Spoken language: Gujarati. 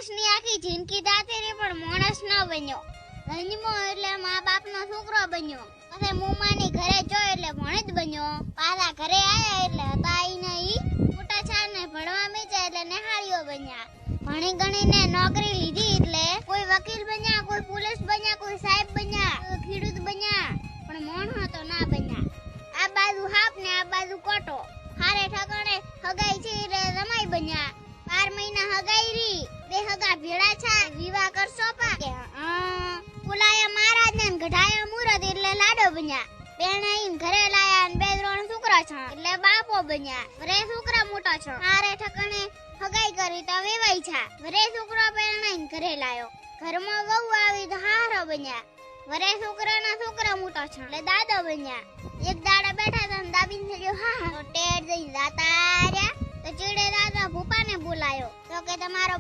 માણસની આખી જિંદગી દાતેરી પણ માણસ ન બન્યો. જન્મો એટલે મા બાપનો છોકરો બન્યો. પછી મુમાની ઘરે જો એટલે ભણેજ બન્યો. પાછા ઘરે આયા એટલે હતા ઈ મોટા છા ને ભણવા મીચા એટલે નેહાળીઓ બન્યા. ભણી ગણીને નોકરી લીધી એટલે કોઈ વકીલ બન્યા, કોઈ પોલીસ બન્યા, કોઈ સાહેબ બન્યા, કોઈ ખેડૂત બન્યા, પણ મોણો તો ના બન્યા. આ બાજુ હાપ ને આ બાજુ કોટો. હારે ઠકાણે હગાઈ છે એટલે રમાઈ બન્યા. 12 મહિના હગાઈ રી, બે હગા ભેળા છા, વિવાહ કરશો પા કે પુલાયા મહારાજ ને ગઢાયા મુરત એટલે લાડો બન્યા. પેણાઈને ઘરે લાયા ને 2-3 છોકરા છે એટલે બાપો બન્યા. વરે છોકરા મોટા છે, હારે ઠકાણે હગાઈ કરી તો વેવાઈ છા. વરે છોકરો પેણાઈને ઘરે લાયો, ઘરમાં વહુ આવી તો હારો બન્યા. વરે છોકરાના છોકરા મોટા છે એટલે દાદો બન્યા. એક દાડા બેઠા હતા ને દાબીને થયો હા તો ટેડ જઈને જાતા રહ્યા. તો ચીડે દાદા ભૂપાને બોલાયો તો કે તમારો